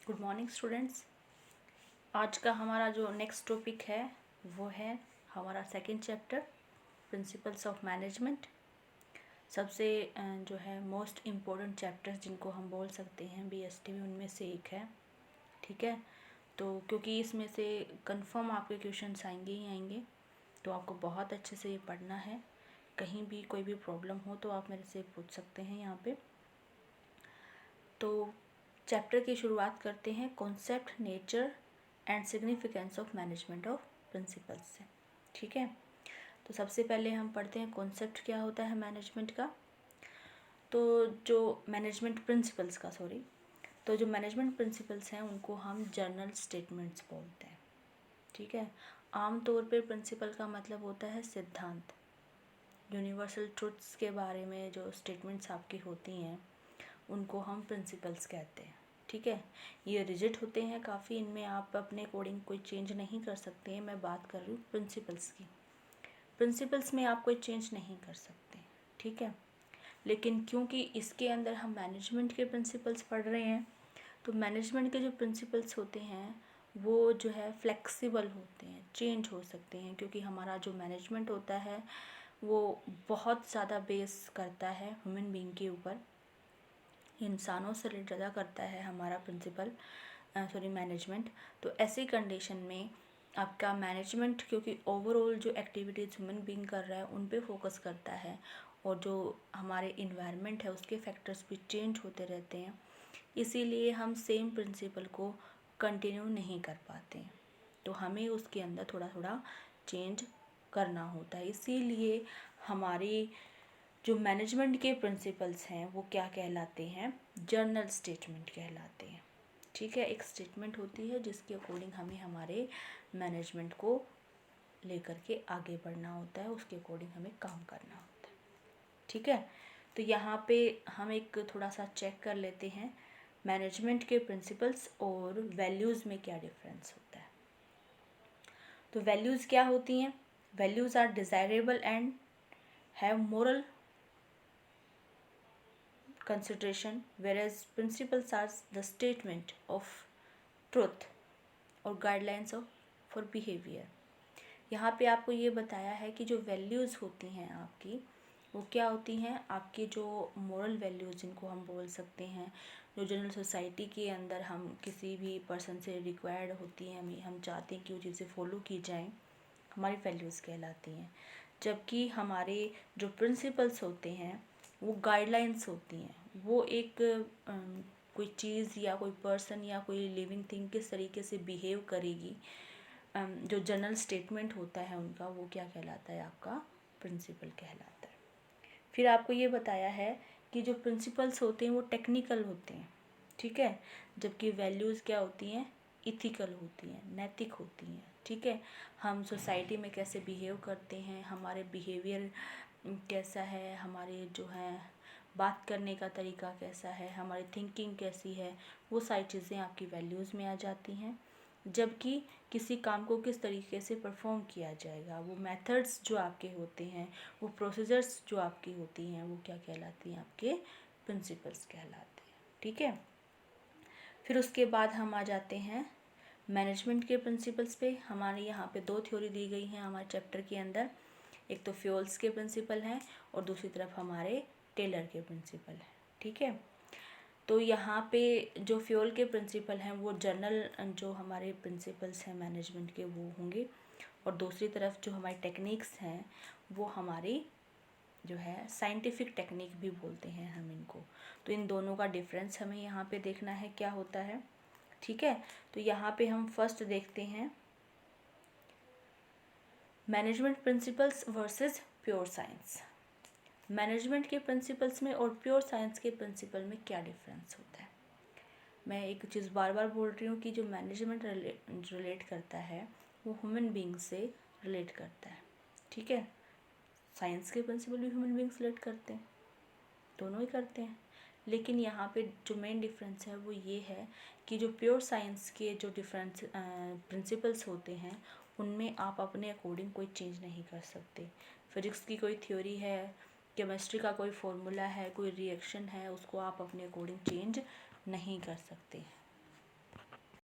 Good morning students. आज का हमारा जो नेक्स्ट टॉपिक है वो है हमारा second chapter principles of management. सबसे जो है मोस्ट इम्पोर्टेंट चैप्टर्स जिनको हम बोल सकते हैं बीएसटी में, उनमें से एक है। ठीक है, तो क्योंकि इसमें से कंफर्म आपके क्वेश्चंस आएंगे ही आएंगे, तो आपको बहुत अच्छे से ये पढ़ना है। कहीं भी कोई भी प्रॉब्लम हो तो आप मेरे से पूछ सकते हैं यहाँ पे। तो चैप्टर की शुरुआत करते हैं concept, nature and significance of management of principles से। ठीक है, तो सबसे पहले हम पढ़ते हैं कॉन्सेप्ट क्या होता है मैनेजमेंट का। तो जो मैनेजमेंट प्रिंसिपल्स का तो जो मैनेजमेंट प्रिंसिपल्स हैं उनको हम जर्नल स्टेटमेंट्स बोलते हैं। ठीक है, आमतौर पे प्रिंसिपल का मतलब होता है सिद्धांत, यूनिवर्सल ट्रुथ्स के बारे में जो स्टेटमेंट्स आपकी होती हैं उनको हम प्रिंसिपल्स कहते हैं। ठीक है, ये रिजिड होते हैं काफ़ी, इनमें आप अपने अकॉर्डिंग कोई चेंज नहीं कर सकते हैं। मैं बात कर रही हूँ प्रिंसिपल्स की। प्रिंसिपल्स में आप कोई चेंज नहीं कर सकते। ठीक है, लेकिन क्योंकि इसके अंदर हम मैनेजमेंट के प्रिंसिपल्स पढ़ रहे हैं, तो मैनेजमेंट के जो प्रिंसिपल्स होते हैं वो जो है फ्लेक्सिबल होते हैं, चेंज हो सकते हैं, क्योंकि हमारा जो मैनेजमेंट होता है वो बहुत ज़्यादा बेस करता है ह्यूमन बीइंग के ऊपर, इंसानों से रिलेट ज़्यादा करता है हमारा मैनेजमेंट। तो ऐसी कंडीशन में आपका मैनेजमेंट, क्योंकि ओवरऑल जो एक्टिविटीज़ ह्यूमन बीइंग कर रहा है उन पे फोकस करता है, और जो हमारे इन्वायरमेंट है उसके फैक्टर्स भी चेंज होते रहते हैं, इसीलिए हम सेम प्रिंसिपल को कंटिन्यू नहीं कर पाते हैं। तो हमें उसके अंदर थोड़ा थोड़ा चेंज करना होता है। इसीलिए हमारी जो मैनेजमेंट के प्रिंसिपल्स हैं वो क्या कहलाते हैं, जर्नल स्टेटमेंट कहलाते हैं। ठीक है, एक स्टेटमेंट होती है जिसके अकॉर्डिंग हमें हमारे मैनेजमेंट को लेकर के आगे बढ़ना होता है, उसके अकॉर्डिंग हमें काम करना होता है। ठीक है, तो यहाँ पे हम एक थोड़ा सा चेक कर लेते हैं मैनेजमेंट के प्रिंसिपल्स और वैल्यूज़ में क्या डिफरेंस होता है। तो वैल्यूज़ क्या होती हैं? Values are desirable and have moral consideration, whereas principles are the statement of truth और guidelines for behavior। यहाँ पे आपको ये बताया है कि जो वैल्यूज़ होती हैं आपकी वो क्या होती हैं, आपकी जो मोरल वैल्यूज़ जिनको हम बोल सकते हैं, जो जनरल सोसाइटी के अंदर हम किसी भी पर्सन से रिक्वायर्ड होती हैं, हम चाहते हैं कि वो चीज़ें फॉलो की जाएं, हमारी वैल्यूज़ कहलाती हैं। जबकि हमारे जो प्रिंसिपल्स होते हैं वो गाइडलाइंस होती हैं, वो एक कोई चीज़ या कोई पर्सन या कोई लिविंग थिंग किस तरीके से बिहेव करेगी, जो जनरल स्टेटमेंट होता है उनका, वो क्या कहलाता है, आपका प्रिंसिपल कहलाता है। फिर आपको ये बताया है कि जो प्रिंसिपल्स होते हैं वो टेक्निकल होते हैं। ठीक है, जबकि वैल्यूज़ क्या होती हैं, इथिकल होती हैं, नैतिक होती हैं। ठीक है, हम सोसाइटी में कैसे बिहेव करते हैं, हमारे बिहेवियर कैसा है, हमारे जो है बात करने का तरीका कैसा है, हमारी थिंकिंग कैसी है, वो सारी चीज़ें आपकी वैल्यूज़ में आ जाती हैं। जबकि किसी काम को किस तरीके से परफॉर्म किया जाएगा, वो मेथड्स जो आपके होते हैं, वो प्रोसीजर्स जो आपकी होती हैं, वो क्या कहलाती हैं, आपके प्रिंसिपल्स कहलाते हैं। ठीक है, फिर उसके बाद हम आ जाते हैं मैनेजमेंट के प्रिंसिपल्स पे। हमारे यहाँ पे दो थ्योरी दी गई हैं हमारे चैप्टर के अंदर, एक तो फ्यूल्स के प्रिंसिपल हैं और दूसरी तरफ हमारे टेलर के प्रिंसिपल हैं। ठीक है, तो यहाँ पे जो फ्यूल के प्रिंसिपल हैं वो जनरल जो हमारे प्रिंसिपल्स हैं मैनेजमेंट के वो होंगे, और दूसरी तरफ जो हमारी टेक्निक्स हैं वो हमारी जो है साइंटिफिक टेक्निक भी बोलते हैं हम इनको। तो इन दोनों का डिफरेंस हमें यहाँ पे देखना है क्या होता है। ठीक है, तो यहाँ पे हम फर्स्ट देखते हैं management principles versus pure science. Management के प्रिंसिपल्स में और प्योर साइंस के प्रिंसिपल में क्या डिफरेंस होता है। मैं एक चीज़ बार बार बोल रही हूँ कि जो मैनेजमेंट रिलेट करता है वो ह्यूमन बीइंग से रिलेट करता है। ठीक है, साइंस के प्रिंसिपल भी ह्यूमन बीइंग्स रिलेट करते हैं, दोनों ही करते हैं, लेकिन यहाँ पे जो मेन डिफरेंस है वो ये है कि जो प्योर साइंस के जो डिफरेंस प्रिंसिपल्स होते हैं उनमें आप अपने अकॉर्डिंग कोई चेंज नहीं कर सकते। फिजिक्स की कोई थ्योरी है, केमिस्ट्री का कोई फॉर्मूला है, कोई रिएक्शन है, उसको आप अपने अकॉर्डिंग चेंज नहीं कर सकते।